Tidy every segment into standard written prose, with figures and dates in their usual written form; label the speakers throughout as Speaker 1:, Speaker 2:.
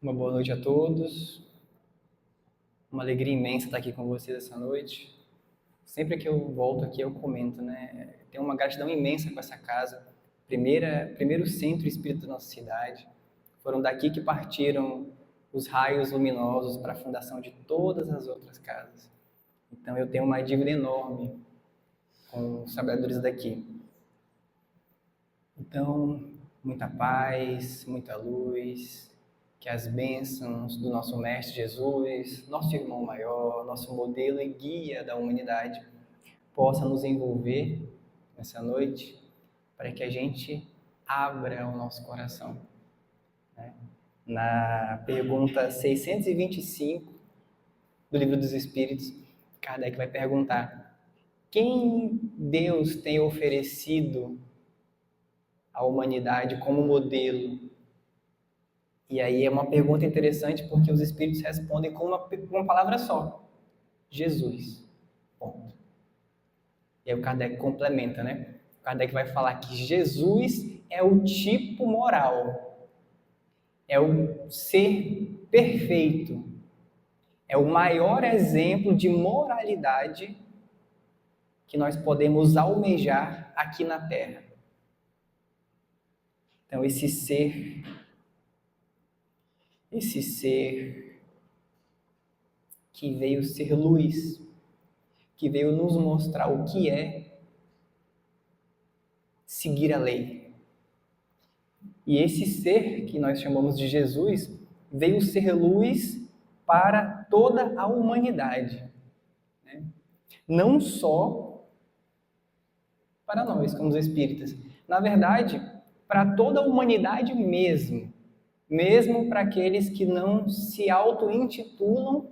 Speaker 1: Uma boa noite a todos. Uma alegria imensa estar aqui com vocês essa noite. Sempre que eu volto aqui, eu comento, né? Tenho uma gratidão imensa com essa casa. Primeiro centro espírita da nossa cidade. Foram daqui que partiram os raios luminosos para a fundação de todas as outras casas. Então eu tenho uma dívida enorme com os trabalhadores daqui. Então, muita paz, muita luz, que as bênçãos do nosso Mestre Jesus, nosso irmão maior, nosso modelo e guia da humanidade, possa nos envolver nessa noite, para que a gente abra o nosso coração. Na pergunta 625 do Livro dos Espíritos, Kardec vai perguntar: quem Deus tem oferecido à humanidade como modelo? E aí é uma pergunta interessante, porque os Espíritos respondem com uma palavra só: Jesus. Ponto. E aí o Kardec complementa, né? O Kardec vai falar que Jesus é o tipo moral, é o ser perfeito, é o maior exemplo de moralidade que nós podemos almejar aqui na Terra. Então, esse ser que veio ser luz, que veio nos mostrar o que é seguir a lei. E esse ser que nós chamamos de Jesus veio ser luz para toda a humanidade, né? Não só para nós, como os espíritas. Na verdade, para toda a humanidade mesmo para aqueles que não se auto-intitulam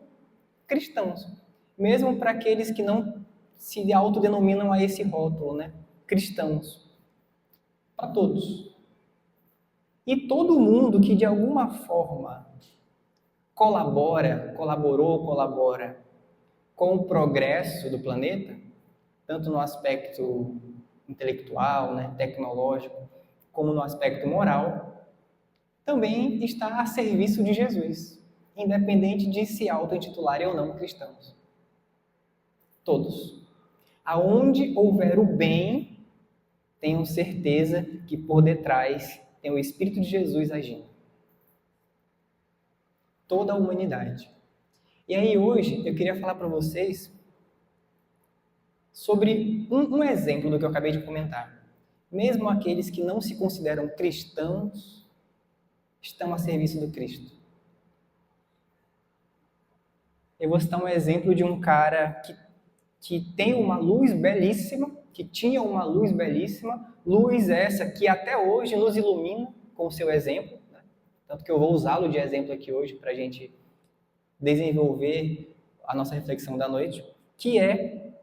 Speaker 1: cristãos, mesmo para aqueles que não se autodenominam a esse rótulo, né? Cristãos. Para todos. E todo mundo que de alguma forma colabora com o progresso do planeta, tanto no aspecto intelectual, né, tecnológico, como no aspecto moral, também está a serviço de Jesus, independente de se auto-intitularem ou não cristãos. Todos. Aonde houver o bem, tenham certeza que por detrás tem o Espírito de Jesus agindo. Toda a humanidade. E aí hoje eu queria falar para vocês sobre um exemplo do que eu acabei de comentar. Mesmo aqueles que não se consideram cristãos estão a serviço do Cristo. Eu vou citar um exemplo de um cara que tem uma luz belíssima, que tinha uma luz belíssima, luz essa que até hoje nos ilumina com o seu exemplo, né? Tanto que eu vou usá-lo de exemplo aqui hoje para a gente desenvolver a nossa reflexão da noite, que é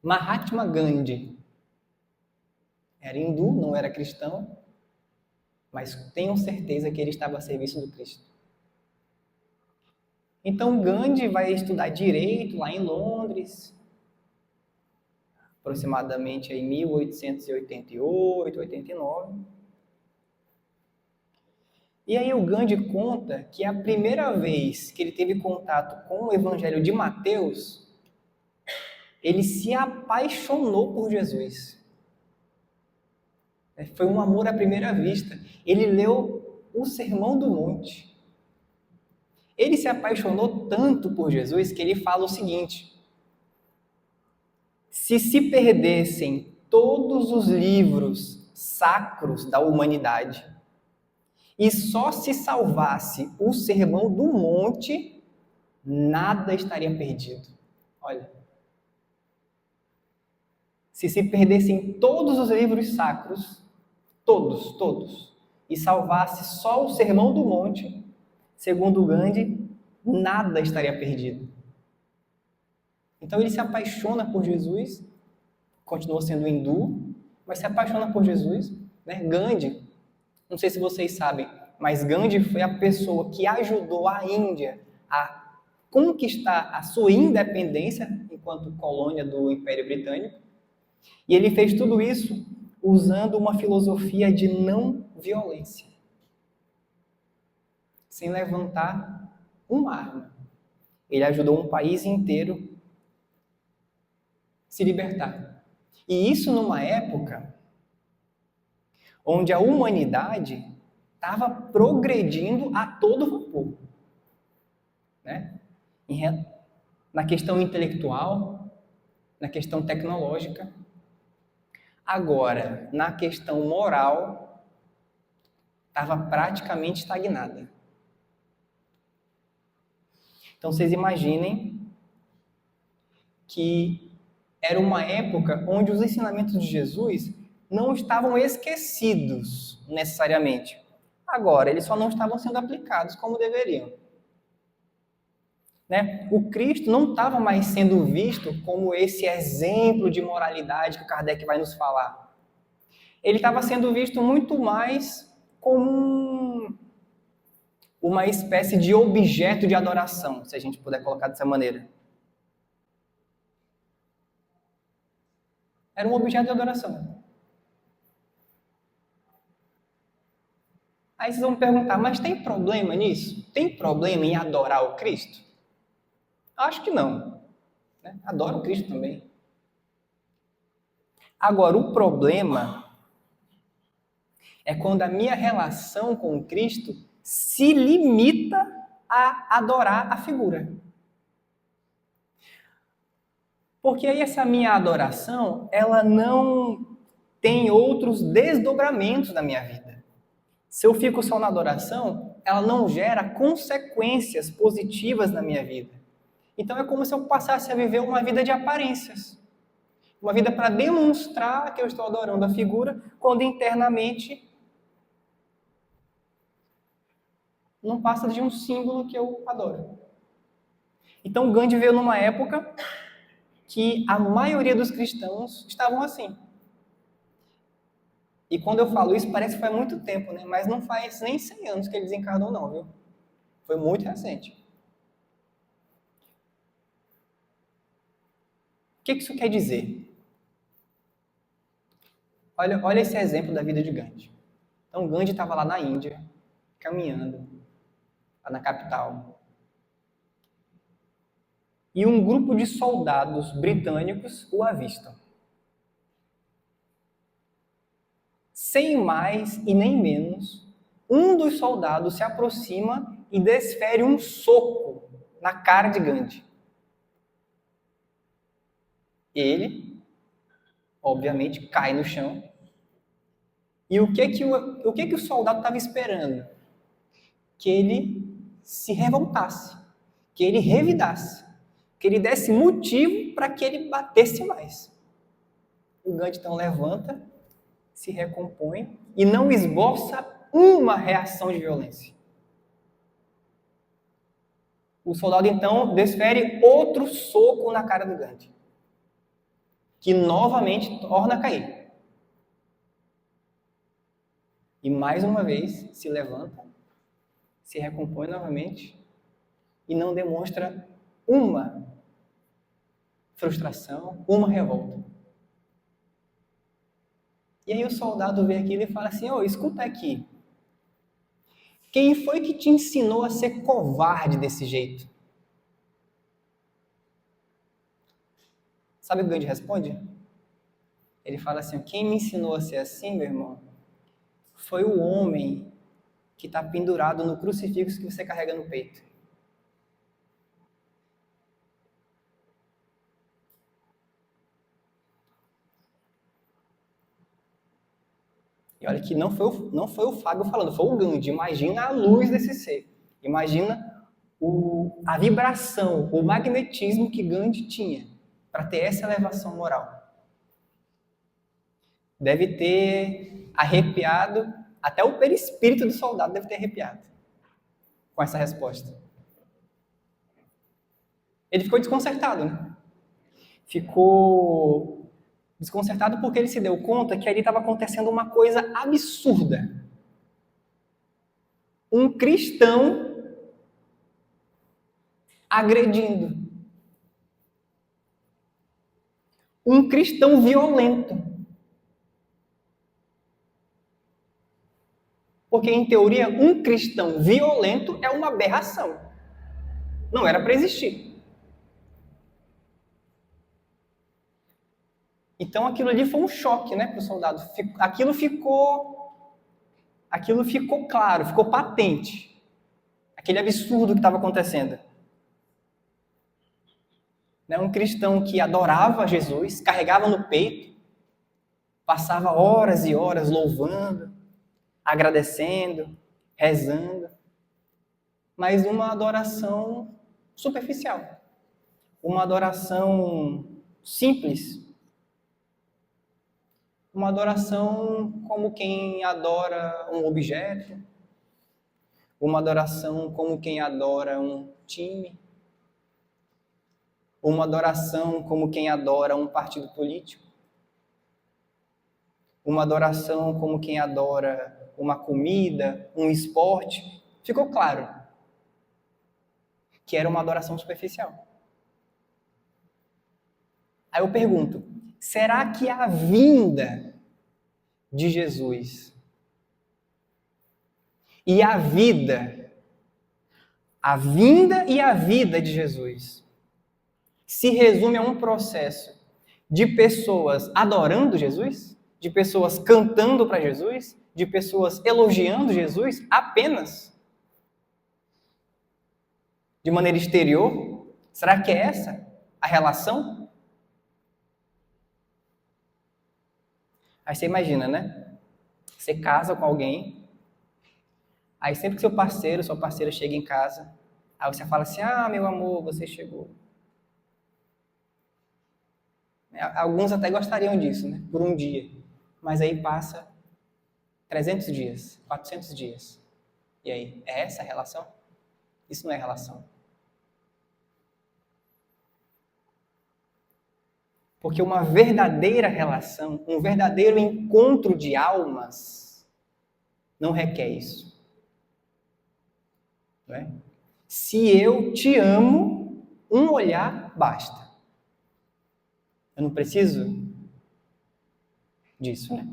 Speaker 1: Mahatma Gandhi. Era hindu, não era cristão, mas tenho certeza que ele estava a serviço do Cristo. Então Gandhi vai estudar direito lá em Londres, aproximadamente em 1888, 89. E aí o Gandhi conta que a primeira vez que ele teve contato com o Evangelho de Mateus, ele se apaixonou por Jesus. Foi um amor à primeira vista. Ele leu o Sermão do Monte. Ele se apaixonou tanto por Jesus que ele fala o seguinte: se perdessem todos os livros sacros da humanidade e só se salvasse o Sermão do Monte, nada estaria perdido. Olha. Se perdessem todos os livros sacros, todos, e salvasse só o Sermão do Monte, segundo Gandhi, nada estaria perdido. Então ele se apaixona por Jesus, continua sendo hindu, mas se apaixona por Jesus, né? Gandhi, não sei se vocês sabem, mas Gandhi foi a pessoa que ajudou a Índia a conquistar a sua independência enquanto colônia do Império Britânico. E ele fez tudo isso usando uma filosofia de não violência. sem levantar uma arma. Ele ajudou um país inteiro a se libertar. E isso numa época onde a humanidade estava progredindo a todo vapor, né? Na questão intelectual, na questão tecnológica. Agora, na questão moral, estava praticamente estagnada. Então, vocês imaginem que era uma época onde os ensinamentos de Jesus não estavam esquecidos necessariamente. Agora, eles só não estavam sendo aplicados como deveriam. Né? O Cristo não estava mais sendo visto como esse exemplo de moralidade que o Kardec vai nos falar. Ele estava sendo visto muito mais como uma espécie de objeto de adoração, se a gente puder colocar dessa maneira. Era um objeto de adoração. Aí vocês vão me perguntar, mas tem problema nisso? Tem problema em adorar o Cristo? Acho que não. Né? Adoro o Cristo também. Agora, o problema é quando a minha relação com o Cristo se limita a adorar a figura. Porque aí essa minha adoração, ela não tem outros desdobramentos na minha vida. Se eu fico só na adoração, ela não gera consequências positivas na minha vida. Então é como se eu passasse a viver uma vida de aparências. Uma vida para demonstrar que eu estou adorando a figura, quando internamente não passa de um símbolo que eu adoro. Então Gandhi veio numa época que a maioria dos cristãos estavam assim. E quando eu falo isso, parece que faz muito tempo, né? Mas não faz nem 100 anos que ele desencarnou, não, viu? Foi muito recente. O que isso quer dizer? Olha esse exemplo da vida de Gandhi. Então, Gandhi estava lá na Índia, caminhando, lá na capital. E um grupo de soldados britânicos o avistam. Sem mais e nem menos, um dos soldados se aproxima e desfere um soco na cara de Gandhi. Ele, obviamente, cai no chão. E o que o soldado estava esperando? Que ele se revoltasse, que ele revidasse, que ele desse motivo para que ele batesse mais. O Gandhi então levanta, se recompõe e não esboça uma reação de violência. O soldado então desfere outro soco na cara do Gandhi, que novamente torna a cair. E mais uma vez se levanta, se recompõe novamente e não demonstra uma frustração, uma revolta. E aí o soldado vê aquilo e fala assim, escuta aqui, quem foi que te ensinou a ser covarde desse jeito? Sabe o que o Gandhi responde? Ele fala assim, quem me ensinou a ser assim, meu irmão, foi o homem que está pendurado no crucifixo que você carrega no peito. E olha que não foi o Fábio falando, foi o Gandhi. Imagina a luz desse ser. Imagina a vibração, o magnetismo que Gandhi tinha para ter essa elevação moral. Deve ter arrepiado, até o perispírito do soldado deve ter arrepiado com essa resposta. Ele ficou desconcertado, né? Ficou desconcertado porque ele se deu conta que ali estava acontecendo uma coisa absurda. Um cristão agredindo. Um cristão violento. Porque, em teoria, um cristão violento é uma aberração. Não era para existir. Então, aquilo ali foi um choque, né, para o soldado. Aquilo ficou claro, ficou patente. Aquele absurdo que estava acontecendo. Um cristão que adorava Jesus, carregava no peito, passava horas e horas louvando, agradecendo, rezando, mas uma adoração superficial, uma adoração simples, uma adoração como quem adora um objeto, uma adoração como quem adora um time, uma adoração como quem adora um partido político, uma adoração como quem adora uma comida, um esporte. Ficou claro que era uma adoração superficial. Aí eu pergunto, será que a vinda de Jesus e a vinda e a vida de Jesus se resume a um processo de pessoas adorando Jesus, de pessoas cantando para Jesus, de pessoas elogiando Jesus apenas? De maneira exterior? Será que é essa a relação? Aí você imagina, né? Você casa com alguém, aí sempre que seu parceiro, sua parceira chega em casa, aí você fala assim, meu amor, você chegou. Alguns até gostariam disso, né? Por um dia. Mas aí passa 300 dias, 400 dias. E aí, é essa a relação? Isso não é relação. Porque uma verdadeira relação, um verdadeiro encontro de almas, não requer isso. Não é? Se eu te amo, um olhar basta. Eu não preciso disso, né?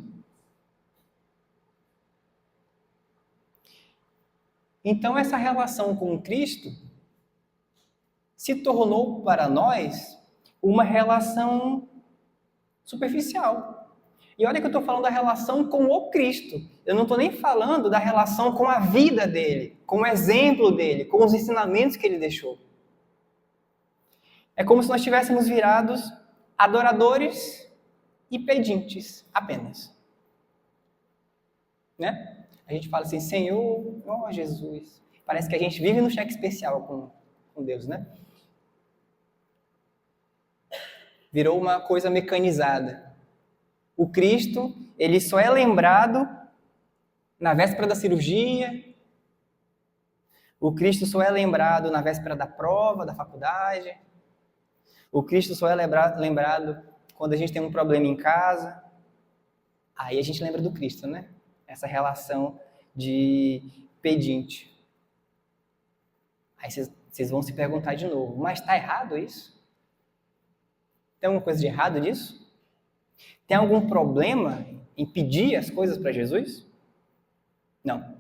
Speaker 1: Então, essa relação com Cristo se tornou para nós uma relação superficial. E olha que eu estou falando da relação com o Cristo. Eu não estou nem falando da relação com a vida dele, com o exemplo dele, com os ensinamentos que ele deixou. É como se nós tivéssemos virados adoradores e pedintes apenas. Né? A gente fala assim, Senhor, ó Jesus. Parece que a gente vive no cheque especial com Deus, né? Virou uma coisa mecanizada. O Cristo, ele só é lembrado na véspera da cirurgia. O Cristo só é lembrado na véspera da prova, da faculdade. O Cristo só é lembrado quando a gente tem um problema em casa. Aí a gente lembra do Cristo, né? Essa relação de pedinte. Aí vocês vão se perguntar de novo, mas está errado isso? Tem alguma coisa de errado disso? Tem algum problema em pedir as coisas para Jesus? Não.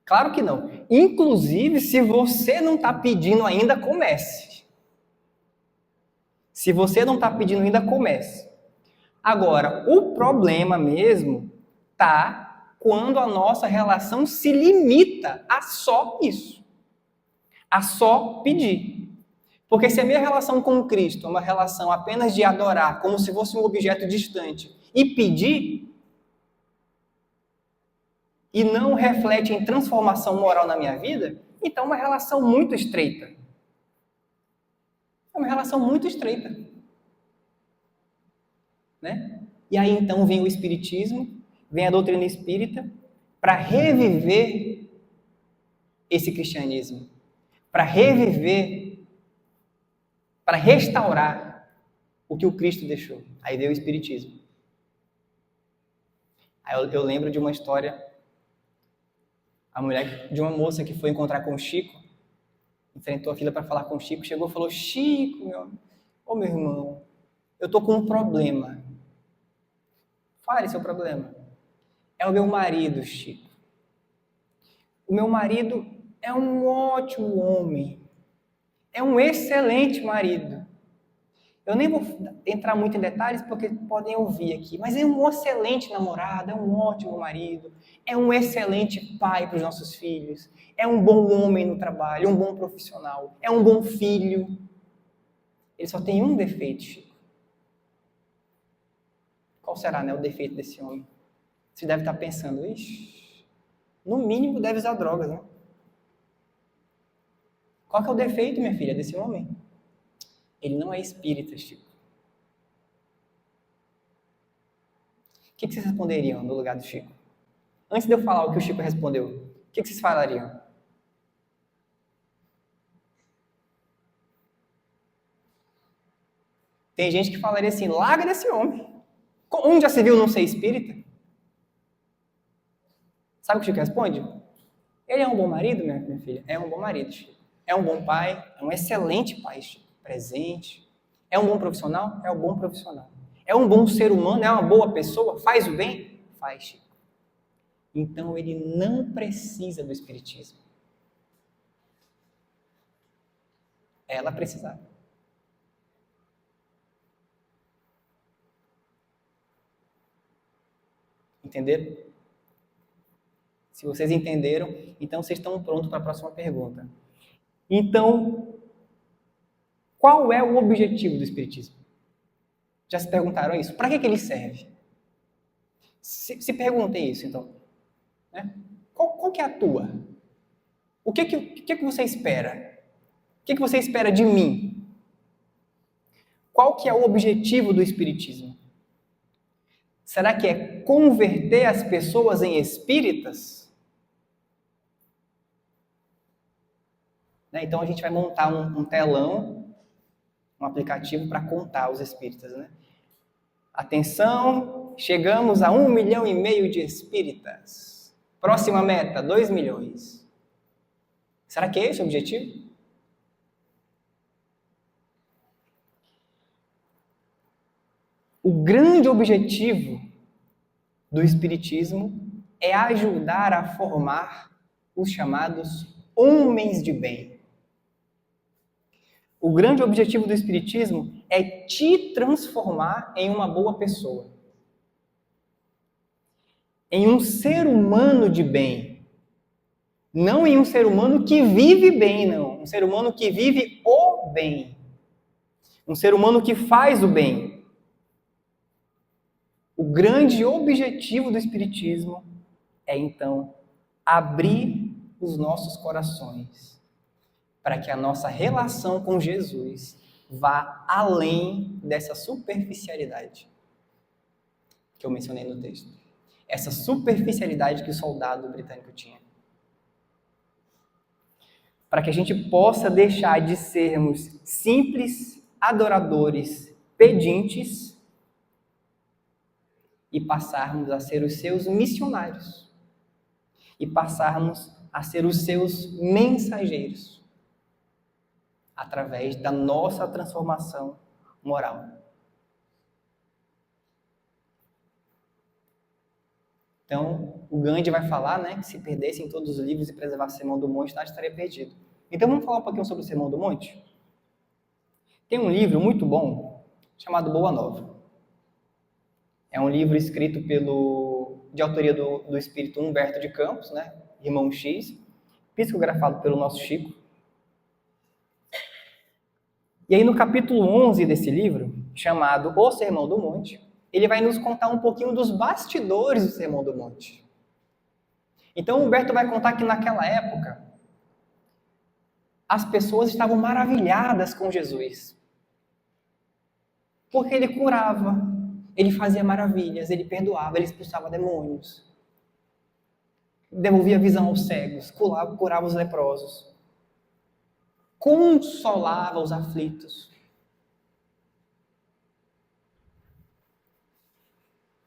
Speaker 1: Claro que não. Inclusive, se você não está pedindo ainda, comece. Se você não está pedindo ainda, comece. Agora, o problema mesmo está quando a nossa relação se limita a só isso. A só pedir. Porque se a minha relação com Cristo é uma relação apenas de adorar, como se fosse um objeto distante, e pedir, e não reflete em transformação moral na minha vida, então é uma relação muito estreita. É uma relação muito estreita. Né? E aí então vem o Espiritismo, vem a doutrina espírita, para reviver esse cristianismo, para reviver, para restaurar o que o Cristo deixou. Aí veio o Espiritismo. Aí eu lembro de uma história, a mulher de uma moça que foi encontrar com o Chico, enfrentou a fila para falar com o Chico, chegou e falou, Chico, meu irmão, eu tô com um problema. Fale seu problema. É o meu marido, Chico. O meu marido é um ótimo homem, é um excelente marido. Eu nem vou entrar muito em detalhes porque podem ouvir aqui, mas é um excelente namorado, é um ótimo marido, é um excelente pai para os nossos filhos, é um bom homem no trabalho, um bom profissional, é um bom filho. Ele só tem um defeito, Chico. Qual será, né, o defeito desse homem? Você deve estar pensando, ixi, no mínimo deve usar drogas, né? Qual que é o defeito, minha filha, desse homem? Ele não é espírita, Chico. O que vocês responderiam no lugar do Chico? Antes de eu falar o que o Chico respondeu, o que vocês falariam? Tem gente que falaria assim, larga desse homem. Onde já se viu não ser espírita? Sabe o que o Chico responde? Ele é um bom marido, minha filha? É um bom marido, Chico. É um bom pai? É um excelente pai, Chico. Presente. É um bom profissional? É um bom profissional. É um bom ser humano? É uma boa pessoa? Faz o bem? Faz, Chico. Então ele não precisa do espiritismo. Ela precisava. Entenderam? Se vocês entenderam, então vocês estão prontos para a próxima pergunta. Então, qual é o objetivo do espiritismo? Já se perguntaram isso? Para que ele serve? Se perguntem isso, então. Né? Qual que é a tua? O que você espera? O que você espera de mim? Qual que é o objetivo do espiritismo? Será que é converter as pessoas em espíritas? Né? Então a gente vai montar um telão, um aplicativo para contar os espíritas. Né? Atenção, chegamos a 1,5 milhão de espíritas. Próxima meta, 2 milhões. Será que é esse o objetivo? O grande objetivo do espiritismo é ajudar a formar os chamados homens de bem. O grande objetivo do espiritismo é te transformar em uma boa pessoa. Em um ser humano de bem. Não em um ser humano que vive bem, não. Um ser humano que vive o bem. Um ser humano que faz o bem. O grande objetivo do espiritismo é, então, abrir os nossos corações para que a nossa relação com Jesus vá além dessa superficialidade que eu mencionei no texto. Essa superficialidade que o soldado britânico tinha. Para que a gente possa deixar de sermos simples adoradores pedintes e passarmos a ser os seus missionários. E passarmos a ser os seus mensageiros. Através da nossa transformação moral. Então, o Gandhi vai falar, né, que se perdessem todos os livros e preservasse o Sermão do Monte, nada estaria perdido. Então, vamos falar um pouquinho sobre o Sermão do Monte? Tem um livro muito bom, chamado Boa Nova. É um livro escrito de autoria do espírito Humberto de Campos, né, irmão X, psicografado pelo nosso Chico. E aí, no capítulo 11 desse livro, chamado O Sermão do Monte, ele vai nos contar um pouquinho dos bastidores do Sermão do Monte. Então, Humberto vai contar que naquela época, as pessoas estavam maravilhadas com Jesus. Porque ele curava, ele fazia maravilhas, ele perdoava, ele expulsava demônios, devolvia visão aos cegos, curava os leprosos, consolava os aflitos.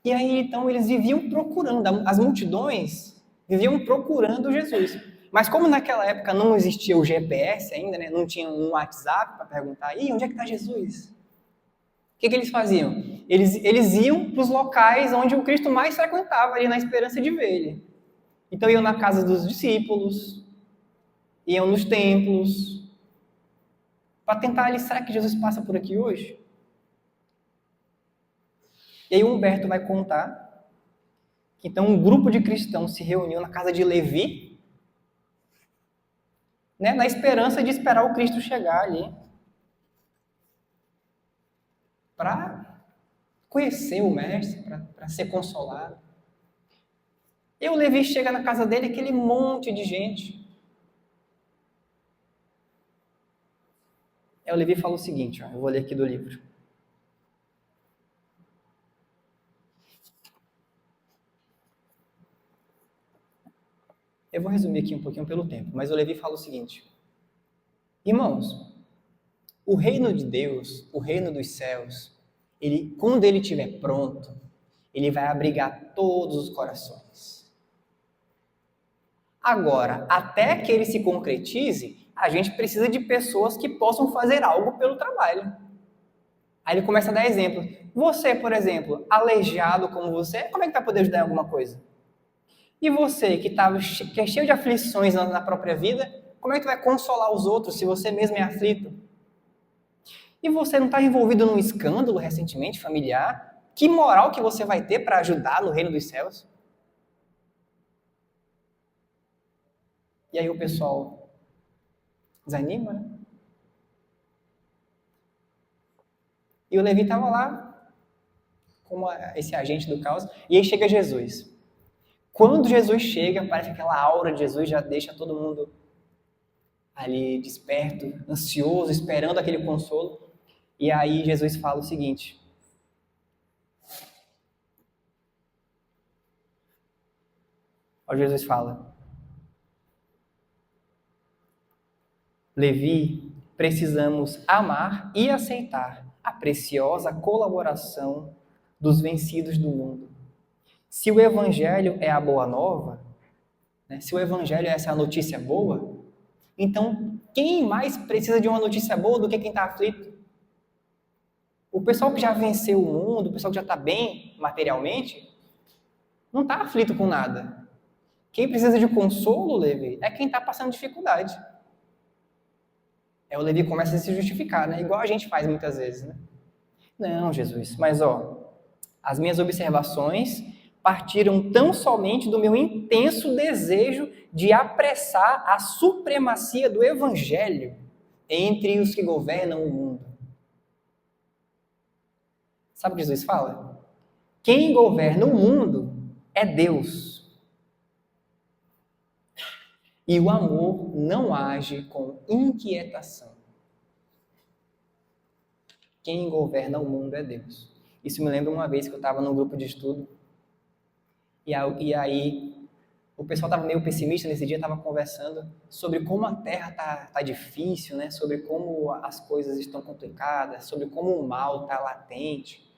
Speaker 1: E aí, então, eles viviam procurando, as multidões viviam procurando Jesus. Mas como naquela época não existia o GPS ainda, né? Não tinha um WhatsApp para perguntar, onde é que está Jesus? O que eles faziam? Eles iam para os locais onde o Cristo mais frequentava, ali na esperança de ver ele. Então iam na casa dos discípulos, iam nos templos, para tentar ali, será que Jesus passa por aqui hoje? E aí o Humberto vai contar que então um grupo de cristãos se reuniu na casa de Levi, né, na esperança de esperar o Cristo chegar ali, para conhecer o Mestre, para ser consolado. E o Levi chega na casa dele, aquele monte de gente. O Levi fala o seguinte, eu vou ler aqui do livro. Eu vou resumir aqui um pouquinho pelo tempo, mas o Levi fala o seguinte: irmãos, o reino de Deus, o reino dos céus, quando ele estiver pronto, ele vai abrigar todos os corações. Agora, até que ele se concretize, a gente precisa de pessoas que possam fazer algo pelo trabalho. Aí ele começa a dar exemplo. Você, por exemplo, aleijado como você, como é que vai poder ajudar em alguma coisa? E você, que é cheio de aflições na própria vida, como é que tu vai consolar os outros se você mesmo é aflito? E você não está envolvido num escândalo recentemente, familiar? Que moral que você vai ter para ajudar no reino dos céus? E aí o pessoal desanima, né? E o Levi estava lá, como esse agente do caos, e aí chega Jesus. Quando Jesus chega, parece que aquela aura de Jesus já deixa todo mundo ali desperto, ansioso, esperando aquele consolo. E aí Jesus fala o seguinte: olha, Jesus fala: Levi, precisamos amar e aceitar a preciosa colaboração dos vencidos do mundo. Se o Evangelho é a boa nova, né, se o Evangelho é essa notícia boa, então quem mais precisa de uma notícia boa do que quem está aflito? O pessoal que já venceu o mundo, o pessoal que já está bem materialmente, não está aflito com nada. Quem precisa de consolo, Levi, é quem está passando dificuldade. O Levi começa a se justificar, né? Igual a gente faz muitas vezes, né? Não, Jesus, mas as minhas observações partiram tão somente do meu intenso desejo de apressar a supremacia do Evangelho entre os que governam o mundo. Sabe o que Jesus fala? Quem governa o mundo é Deus. E o amor não age com inquietação. Quem governa o mundo é Deus. Isso me lembra uma vez que eu estava num grupo de estudo, e aí o pessoal estava meio pessimista nesse dia, estava conversando sobre como a Terra tá difícil, né? Sobre como as coisas estão complicadas, sobre como o mal está latente,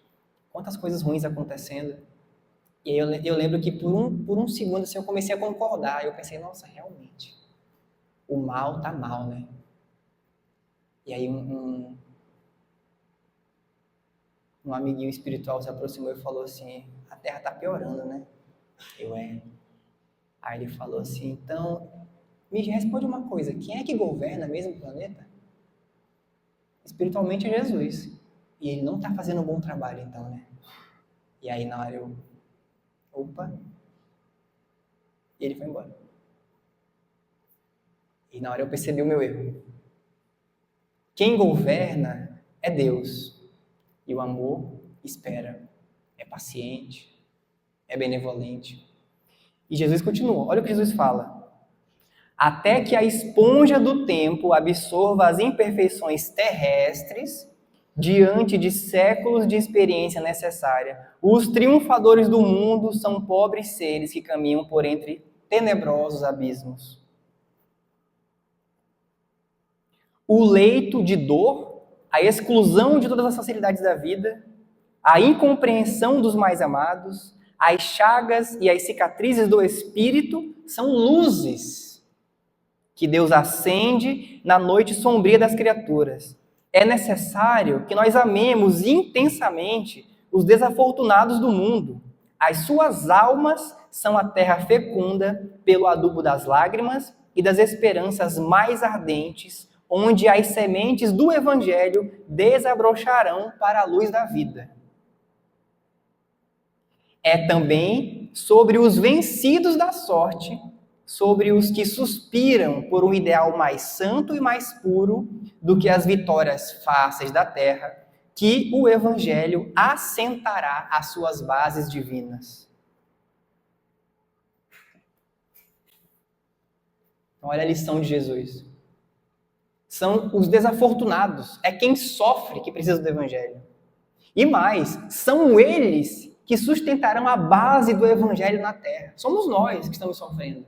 Speaker 1: quantas coisas ruins acontecendo. E eu lembro que por um segundo assim, eu comecei a concordar. Eu pensei, nossa, realmente, o mal tá mal, né? E aí um amiguinho espiritual se aproximou e falou assim: a Terra tá piorando, né? Aí ele falou assim: então, me responde uma coisa, quem é que governa mesmo o planeta? Espiritualmente é Jesus. E ele não tá fazendo um bom trabalho, então, né? E aí na hora opa, e ele foi embora. E na hora eu percebi o meu erro. Quem governa é Deus. E o amor espera, é paciente, é benevolente. E Jesus continua, olha o que Jesus fala: até que a esponja do tempo absorva as imperfeições terrestres, diante de séculos de experiência necessária, os triunfadores do mundo são pobres seres que caminham por entre tenebrosos abismos. O leito de dor, a exclusão de todas as facilidades da vida, a incompreensão dos mais amados, as chagas e as cicatrizes do espírito são luzes que Deus acende na noite sombria das criaturas. É necessário que nós amemos intensamente os desafortunados do mundo. As suas almas são a terra fecunda pelo adubo das lágrimas e das esperanças mais ardentes, onde as sementes do Evangelho desabrocharão para a luz da vida. É também sobre os vencidos da sorte, sobre os que suspiram por um ideal mais santo e mais puro do que as vitórias fáceis da terra, que o Evangelho assentará as suas bases divinas. Então, olha a lição de Jesus. São os desafortunados, é quem sofre que precisa do Evangelho. E mais, são eles que sustentarão a base do Evangelho na terra. Somos nós que estamos sofrendo.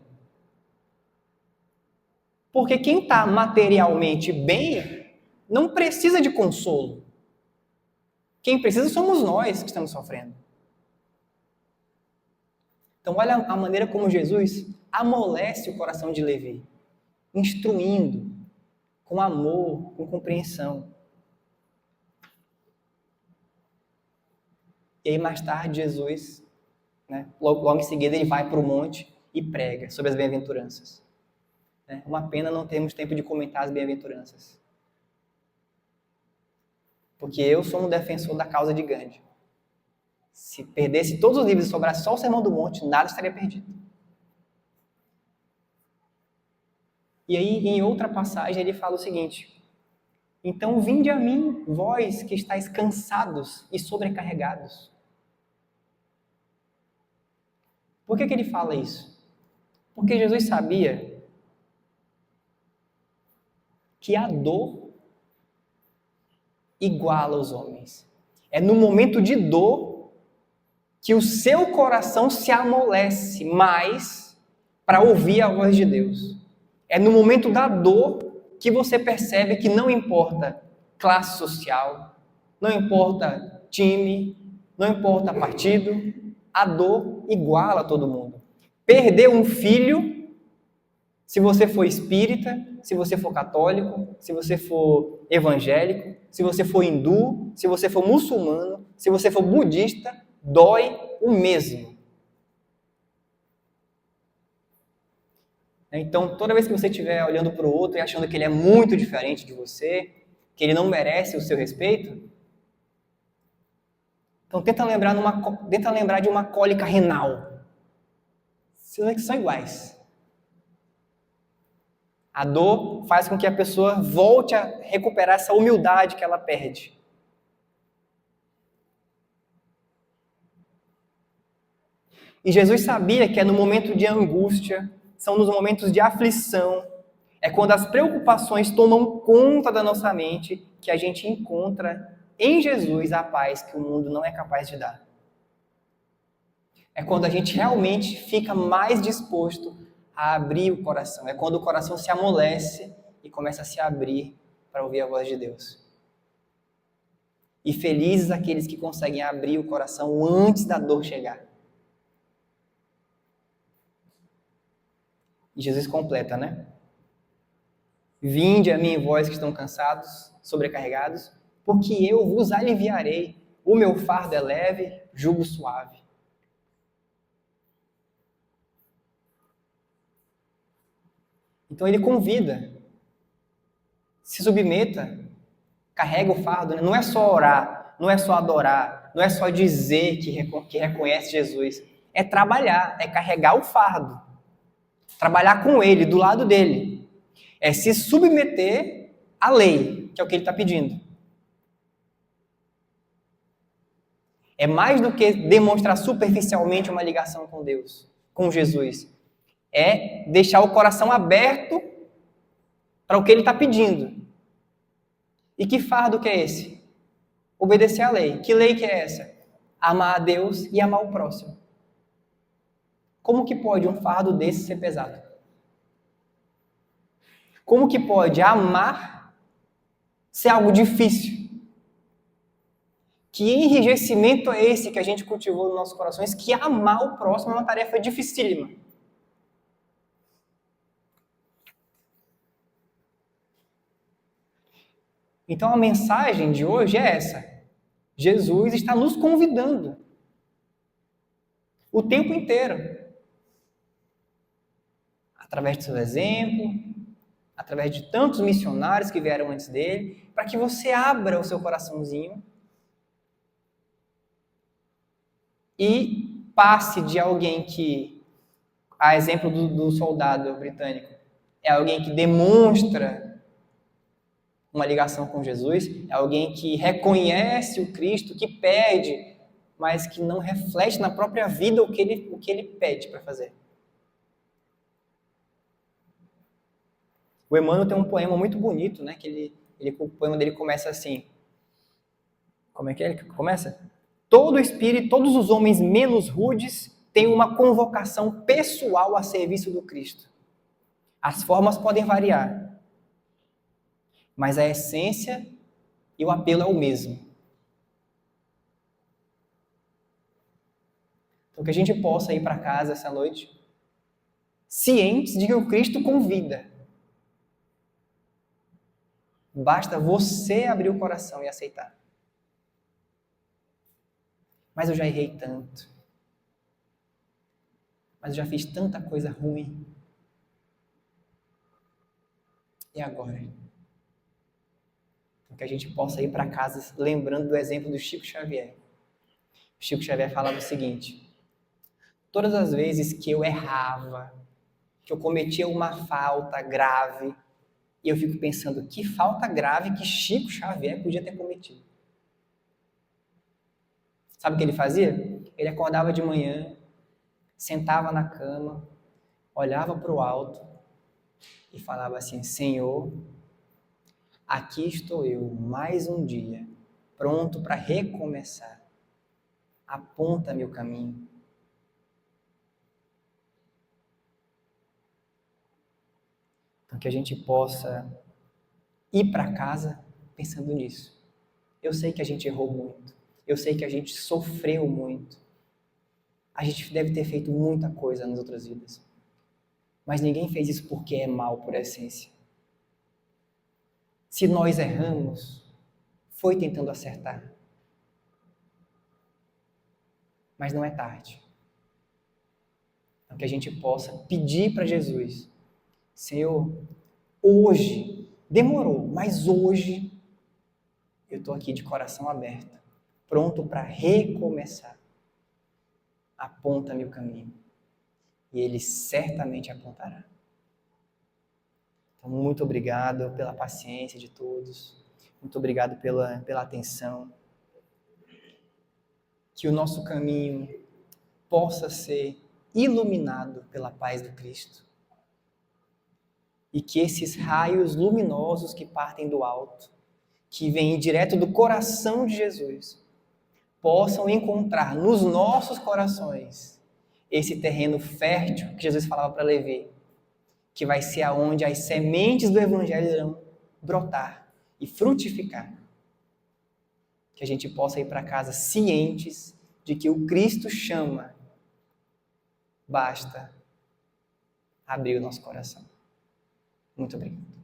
Speaker 1: Porque quem está materialmente bem não precisa de consolo. Quem precisa somos nós que estamos sofrendo. Então, olha a maneira como Jesus amolece o coração de Levi, instruindo, com amor, com compreensão. E aí, mais tarde, Jesus, logo em seguida, ele vai para o monte e prega sobre as bem-aventuranças. Uma pena não termos tempo de comentar as bem-aventuranças. Porque eu sou um defensor da causa de Gandhi. Se perdesse todos os livros e sobrasse só o Sermão do Monte, nada estaria perdido. E aí, em outra passagem, ele fala o seguinte: então vinde a mim, vós que estáis cansados e sobrecarregados. Por que ele fala isso? Porque Jesus sabia que a dor iguala os homens. É no momento de dor que o seu coração se amolece mais para ouvir a voz de Deus. É no momento da dor que você percebe que não importa classe social, não importa time, não importa partido, a dor iguala todo mundo. Perder um filho, se você for espírita, se você for católico, se você for evangélico, se você for hindu, se você for muçulmano, se você for budista, dói o mesmo. Então, toda vez que você estiver olhando para o outro e achando que ele é muito diferente de você, que ele não merece o seu respeito, então tenta lembrar de uma cólica renal. São iguais. A dor faz com que a pessoa volte a recuperar essa humildade que ela perde. E Jesus sabia que é no momento de angústia, são nos momentos de aflição, é quando as preocupações tomam conta da nossa mente que a gente encontra em Jesus a paz que o mundo não é capaz de dar. É quando a gente realmente fica mais disposto a abrir o coração. É quando o coração se amolece e começa a se abrir para ouvir a voz de Deus. E felizes aqueles que conseguem abrir o coração antes da dor chegar. E Jesus completa, né? Vinde a mim, vós que estão cansados, sobrecarregados, porque eu vos aliviarei. O meu fardo é leve, jugo suave. Então ele convida, se submeta, carrega o fardo. Não é só orar, não é só adorar, não é só dizer que reconhece Jesus. É trabalhar, é carregar o fardo. Trabalhar com ele, do lado dele. É se submeter à lei, que é o que ele está pedindo. É mais do que demonstrar superficialmente uma ligação com Deus, com Jesus. É deixar o coração aberto para o que ele está pedindo. E que fardo que é esse? Obedecer à lei. Que lei que é essa? Amar a Deus e amar o próximo. Como que pode um fardo desse ser pesado? Como que pode amar ser algo difícil? Que enrijecimento é esse que a gente cultivou nos nossos corações, que amar o próximo é uma tarefa dificílima. Então a mensagem de hoje é essa. Jesus está nos convidando o tempo inteiro através do seu exemplo, através de tantos missionários que vieram antes dele, para que você abra o seu coraçãozinho e passe de alguém que, a exemplo do soldado britânico, é alguém que demonstra uma ligação com Jesus, é alguém que reconhece o Cristo, que pede, mas que não reflete na própria vida o que ele pede para fazer. O Emmanuel tem um poema muito bonito, né? O poema dele começa assim. Como é que ele começa? Todo espírito, todos os homens menos rudes têm uma convocação pessoal a serviço do Cristo. As formas podem variar, mas a essência e o apelo é o mesmo. Então, que a gente possa ir para casa essa noite cientes de que o Cristo convida. Basta você abrir o coração e aceitar. Mas eu já errei tanto. Mas eu já fiz tanta coisa ruim. E agora? Então, que a gente possa ir para casa lembrando do exemplo do Chico Xavier. O Chico Xavier falava o seguinte: todas as vezes que eu errava, que eu cometia uma falta grave, e eu fico pensando, que falta grave que Chico Xavier podia ter cometido. Sabe o que ele fazia? Ele acordava de manhã, sentava na cama, olhava para o alto e falava assim: Senhor, aqui estou eu, mais um dia, pronto para recomeçar. Aponta-me o caminho. Então, que a gente possa ir para casa pensando nisso. Eu sei que a gente errou muito. Eu sei que a gente sofreu muito. A gente deve ter feito muita coisa nas outras vidas. Mas ninguém fez isso porque é mal por essência. Se nós erramos, foi tentando acertar. Mas não é tarde. Então, que a gente possa pedir para Jesus: Senhor, hoje, demorou, mas hoje eu estou aqui de coração aberto, pronto para recomeçar. Aponta-me o caminho. E Ele certamente apontará. Então, muito obrigado pela paciência de todos. Muito obrigado pela atenção. Que o nosso caminho possa ser iluminado pela paz do Cristo. E que esses raios luminosos que partem do alto, que vêm direto do coração de Jesus, possam encontrar nos nossos corações esse terreno fértil que Jesus falava para Levi, que vai ser aonde as sementes do Evangelho irão brotar e frutificar. Que a gente possa ir para casa cientes de que o Cristo chama. Basta abrir o nosso coração. Muito obrigado.